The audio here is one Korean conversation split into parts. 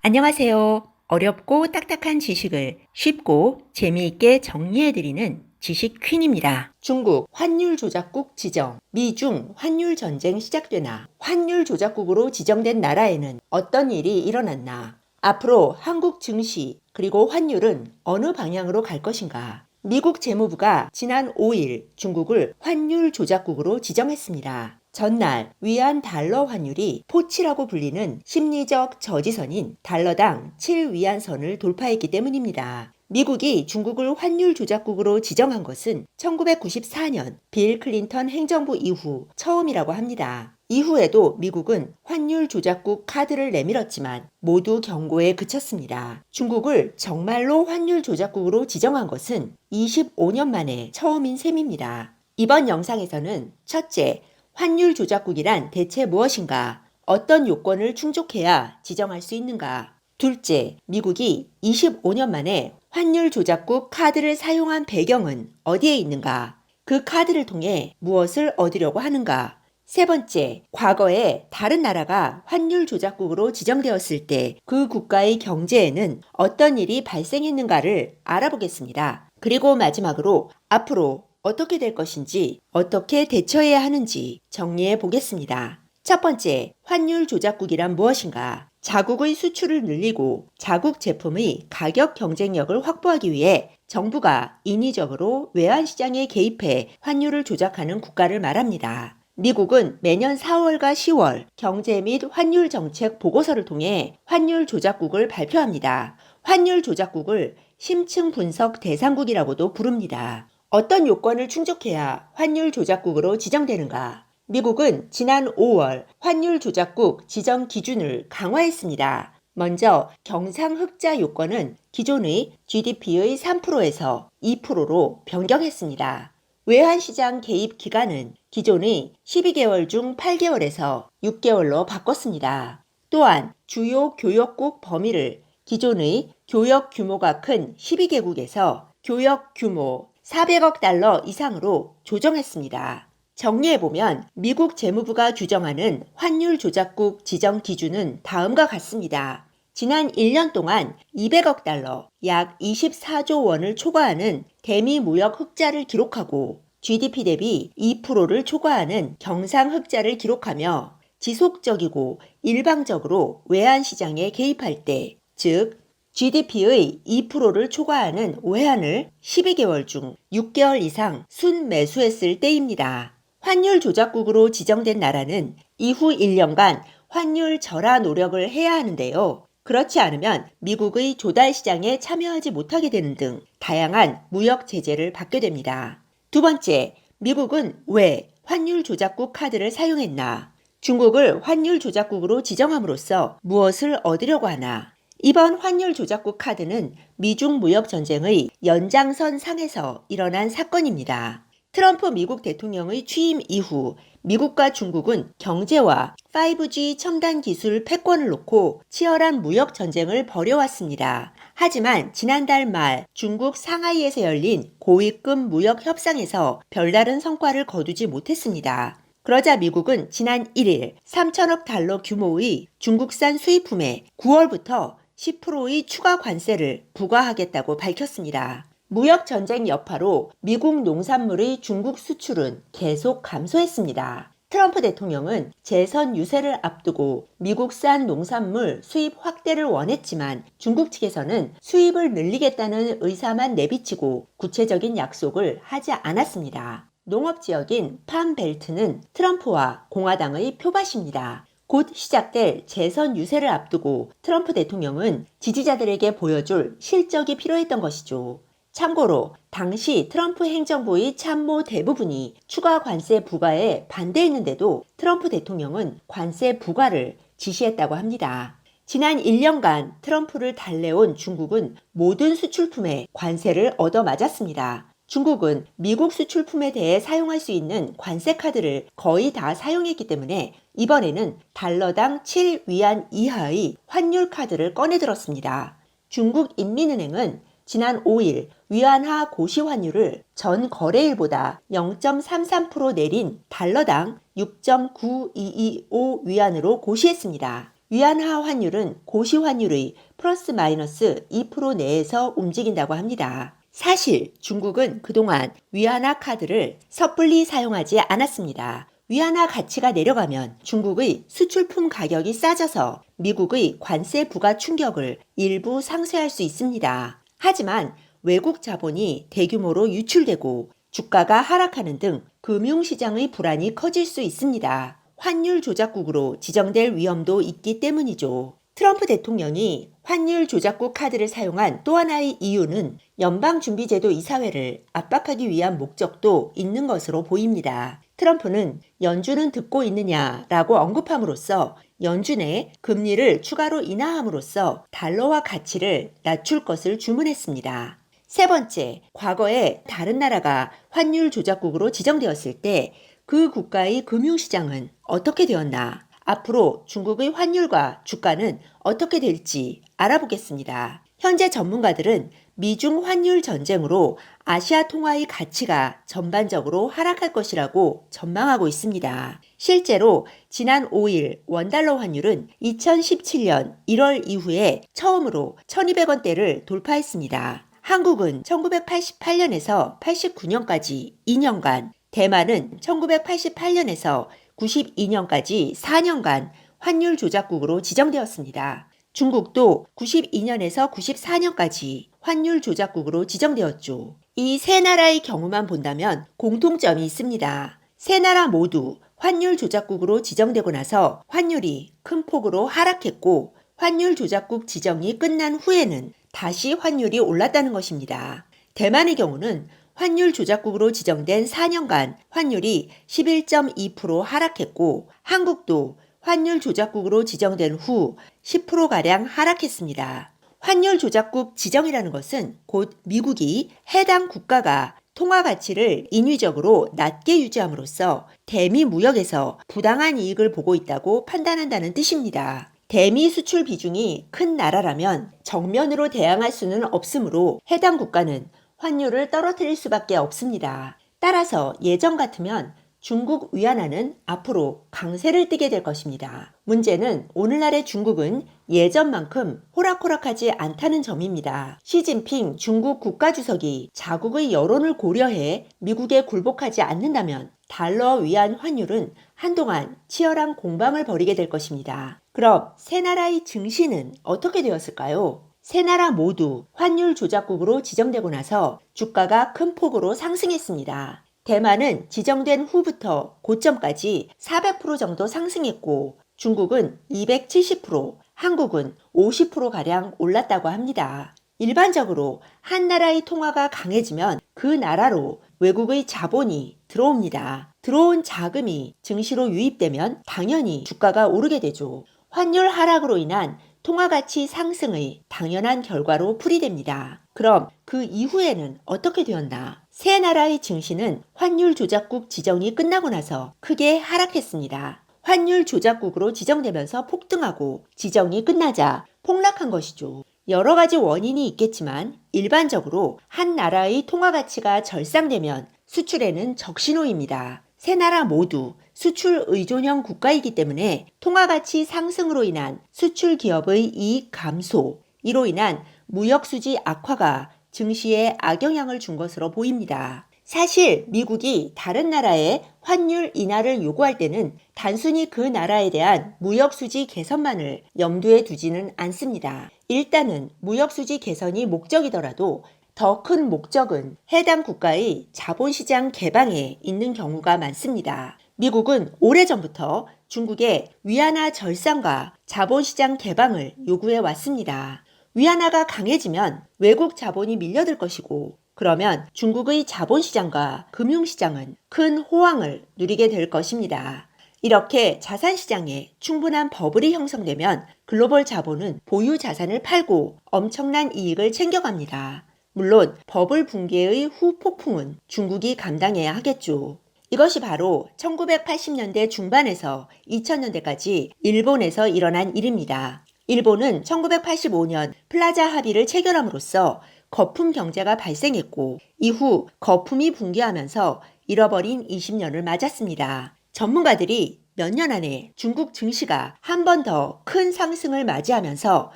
안녕하세요. 어렵고 딱딱한 지식을 쉽고 재미있게 정리해드리는 지식 퀸입니다. 중국 환율 조작국 지정. 미중 환율 전쟁 시작되나 환율 조작국으로 지정된 나라에는 어떤 일이 일어났나? 앞으로 한국 증시 그리고 환율은 어느 방향으로 갈 것인가? 미국 재무부가 지난 5일 중국을 환율 조작국으로 지정했습니다. 전날 위안 달러 환율이 포치라고 불리는 심리적 저지선인 달러당 7위안선을 돌파했기 때문입니다. 미국이 중국을 환율 조작국으로 지정한 것은 1994년 빌 클린턴 행정부 이후 처음이라고 합니다. 이후에도 미국은 환율 조작국 카드를 내밀었지만 모두 경고에 그쳤습니다. 중국을 정말로 환율 조작국으로 지정한 것은 25년 만에 처음인 셈입니다. 이번 영상에서는 첫째, 환율 조작국이란 대체 무엇인가? 어떤 요건을 충족해야 지정할 수 있는가? 둘째, 미국이 25년 만에 환율 조작국 카드를 사용한 배경은 어디에 있는가? 그 카드를 통해 무엇을 얻으려고 하는가? 세 번째, 과거에 다른 나라가 환율 조작국으로 지정되었을 때 그 국가의 경제에는 어떤 일이 발생했는가를 알아보겠습니다. 그리고 마지막으로 앞으로 어떻게 될 것인지, 어떻게 대처해야 하는지 정리해 보겠습니다. 첫 번째, 환율 조작국이란 무엇인가? 자국의 수출을 늘리고 자국 제품의 가격 경쟁력을 확보하기 위해 정부가 인위적으로 외환시장에 개입해 환율을 조작하는 국가를 말합니다. 미국은 매년 4월과 10월 경제 및 환율 정책 보고서를 통해 환율 조작국을 발표합니다. 환율 조작국을 심층 분석 대상국이라고도 부릅니다. 어떤 요건을 충족해야 환율 조작국으로 지정되는가? 미국은 지난 5월 환율 조작국 지정 기준을 강화했습니다. 먼저 경상흑자 요건은 기존의 GDP의 3%에서 2%로 변경했습니다. 외환시장 개입 기간은 기존의 12개월 중 8개월에서 6개월로 바꿨습니다. 또한 주요 교역국 범위를 기존의 교역 규모가 큰 12개국에서 교역 규모 400억 달러 이상으로 조정했습니다. 정리해보면 미국 재무부가 규정하는 환율 조작국 지정 기준은 다음과 같습니다. 지난 1년 동안 200억 달러, 약 24조 원을 초과하는 대미 무역 흑자를 기록하고 GDP 대비 2%를 초과하는 경상 흑자를 기록하며 지속적이고 일방적으로 외환시장에 개입할 때, 즉 GDP의 2%를 초과하는 외환을 12개월 중 6개월 이상 순매수했을 때입니다. 환율 조작국으로 지정된 나라는 이후 1년간 환율 절하 노력을 해야 하는데요. 그렇지 않으면 미국의 조달 시장에 참여하지 못하게 되는 등 다양한 무역 제재를 받게 됩니다. 두 번째, 미국은 왜 환율 조작국 카드를 사용했나? 중국을 환율 조작국으로 지정함으로써 무엇을 얻으려고 하나? 이번 환율 조작국 카드는 미중 무역 전쟁의 연장선 상에서 일어난 사건입니다. 트럼프 미국 대통령의 취임 이후 미국과 중국은 경제와 5G 첨단 기술 패권을 놓고 치열한 무역 전쟁을 벌여왔습니다. 하지만 지난달 말 중국 상하이에서 열린 고위급 무역 협상에서 별다른 성과를 거두지 못했습니다. 그러자 미국은 지난 1일 3천억 달러 규모의 중국산 수입품에 9월부터 10%의 추가 관세를 부과하겠다고 밝혔습니다. 무역 전쟁 여파로 미국 농산물의 중국 수출은 계속 감소했습니다. 트럼프 대통령은 재선 유세를 앞두고 미국산 농산물 수입 확대를 원했지만 중국 측에서는 수입을 늘리겠다는 의사만 내비치고 구체적인 약속을 하지 않았습니다. 농업지역인 팜벨트는 트럼프와 공화당의 표밭입니다. 곧 시작될 재선 유세를 앞두고 트럼프 대통령은 지지자들에게 보여줄 실적이 필요했던 것이죠. 참고로 당시 트럼프 행정부의 참모 대부분이 추가 관세 부과에 반대했는데도 트럼프 대통령은 관세 부과를 지시했다고 합니다. 지난 1년간 트럼프를 달래온 중국은 모든 수출품에 관세를 얻어맞았습니다. 중국은 미국 수출품에 대해 사용할 수 있는 관세 카드를 거의 다 사용했기 때문에 이번에는 달러당 7위안 이하의 환율 카드를 꺼내들었습니다. 중국인민은행은 지난 5일 위안화 고시 환율을 전 거래일보다 0.33% 내린 달러당 6.9225 위안으로 고시했습니다. 위안화 환율은 고시 환율의 플러스 마이너스 2% 내에서 움직인다고 합니다. 사실 중국은 그동안 위안화 카드를 섣불리 사용하지 않았습니다. 위안화 가치가 내려가면 중국의 수출품 가격이 싸져서 미국의 관세 부과 충격을 일부 상쇄할 수 있습니다. 하지만 외국 자본이 대규모로 유출되고 주가가 하락하는 등 금융시장의 불안이 커질 수 있습니다. 환율 조작국으로 지정될 위험도 있기 때문이죠. 트럼프 대통령이 환율 조작국 카드를 사용한 또 하나의 이유는 연방준비제도 이사회를 압박하기 위한 목적도 있는 것으로 보입니다. 트럼프는 연준은 듣고 있느냐라고 언급함으로써 연준의 금리를 추가로 인하함으로써 달러화 가치를 낮출 것을 주문했습니다. 세 번째, 과거에 다른 나라가 환율 조작국으로 지정되었을 때 그 국가의 금융시장은 어떻게 되었나? 앞으로 중국의 환율과 주가는 어떻게 될지 알아보겠습니다. 현재 전문가들은 미중 환율 전쟁으로 아시아 통화의 가치가 전반적으로 하락할 것이라고 전망하고 있습니다. 실제로 지난 5일 원달러 환율은 2017년 1월 이후에 처음으로 1200원대를 돌파했습니다. 한국은 1988년에서 89년까지 2년간, 대만은 1988년에서 92년까지 4년간 환율 조작국으로 지정되었습니다. 중국도 92년에서 94년까지 환율 조작국으로 지정되었죠. 이 세 나라의 경우만 본다면 공통점이 있습니다. 세 나라 모두 환율 조작국으로 지정되고 나서 환율이 큰 폭으로 하락했고 환율 조작국 지정이 끝난 후에는 다시 환율이 올랐다는 것입니다. 대만의 경우는 환율 조작국으로 지정된 4년간 환율이 11.2% 하락했고 한국도 환율 조작국으로 지정된 후 10%가량 하락했습니다. 환율 조작국 지정이라는 것은 곧 미국이 해당 국가가 통화 가치를 인위적으로 낮게 유지함으로써 대미 무역에서 부당한 이익을 보고 있다고 판단한다는 뜻입니다. 대미 수출 비중이 큰 나라라면 정면으로 대항할 수는 없으므로 해당 국가는 환율을 떨어뜨릴 수밖에 없습니다. 따라서 예전 같으면 중국 위안화는 앞으로 강세를 띠게 될 것입니다. 문제는 오늘날의 중국은 예전만큼 호락호락하지 않다는 점입니다. 시진핑 중국 국가주석이 자국의 여론을 고려해 미국에 굴복하지 않는다면 달러 위안 환율은 한동안 치열한 공방을 벌이게 될 것입니다. 그럼 세 나라의 증시는 어떻게 되었을까요? 세 나라 모두 환율 조작국으로 지정되고 나서 주가가 큰 폭으로 상승했습니다. 대만은 지정된 후부터 고점까지 400% 정도 상승했고 중국은 270%, 한국은 50%가량 올랐다고 합니다. 일반적으로 한 나라의 통화가 강해지면 그 나라로 외국의 자본이 들어옵니다. 들어온 자금이 증시로 유입되면 당연히 주가가 오르게 되죠. 환율 하락으로 인한 통화가치 상승의 당연한 결과로 풀이됩니다. 그럼 그 이후에는 어떻게 되었나? 세 나라의 증시는 환율 조작국 지정이 끝나고 나서 크게 하락했습니다. 환율 조작국으로 지정되면서 폭등하고 지정이 끝나자 폭락한 것이죠. 여러 가지 원인이 있겠지만 일반적으로 한 나라의 통화가치가 절상되면 수출에는 적신호입니다. 세 나라 모두 수출 의존형 국가이기 때문에 통화가치 상승으로 인한 수출 기업의 이익 감소, 이로 인한 무역수지 악화가 증시에 악영향을 준 것으로 보입니다. 사실 미국이 다른 나라에 환율 인하를 요구할 때는 단순히 그 나라에 대한 무역수지 개선만을 염두에 두지는 않습니다. 일단은 무역수지 개선이 목적이더라도 더 큰 목적은 해당 국가의 자본시장 개방에 있는 경우가 많습니다. 미국은 오래전부터 중국의 위안화 절상과 자본시장 개방을 요구해 왔습니다. 위안화가 강해지면 외국 자본이 밀려들 것이고 그러면 중국의 자본시장과 금융시장은 큰 호황을 누리게 될 것입니다. 이렇게 자산시장에 충분한 버블이 형성되면 글로벌 자본은 보유 자산을 팔고 엄청난 이익을 챙겨갑니다. 물론 버블 붕괴의 후폭풍은 중국이 감당해야 하겠죠. 이것이 바로 1980년대 중반에서 2000년대까지 일본에서 일어난 일입니다. 일본은 1985년 플라자 합의를 체결함으로써 거품 경제가 발생했고 이후 거품이 붕괴하면서 잃어버린 20년을 맞았습니다. 전문가들이 몇 년 안에 중국 증시가 한 번 더 큰 상승을 맞이하면서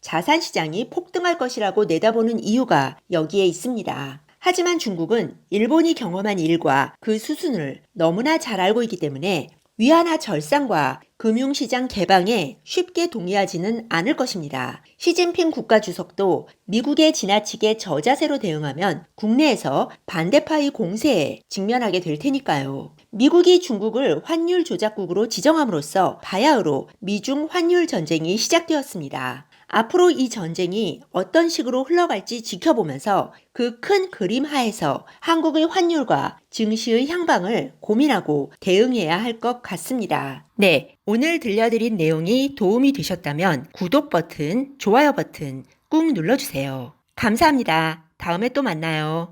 자산시장이 폭등할 것이라고 내다보는 이유가 여기에 있습니다. 하지만 중국은 일본이 경험한 일과 그 수순을 너무나 잘 알고 있기 때문에 위안화 절상과 금융시장 개방에 쉽게 동의하지는 않을 것입니다. 시진핑 국가주석도 미국의 지나치게 저자세로 대응하면 국내에서 반대파의 공세에 직면하게 될 테니까요. 미국이 중국을 환율 조작국으로 지정함으로써 바야흐로 미중 환율 전쟁이 시작되었습니다. 앞으로 이 전쟁이 어떤 식으로 흘러갈지 지켜보면서 그 큰 그림 하에서 한국의 환율과 증시의 향방을 고민하고 대응해야 할 것 같습니다. 네, 오늘 들려드린 내용이 도움이 되셨다면 구독 버튼, 좋아요 버튼 꾹 눌러주세요. 감사합니다. 다음에 또 만나요.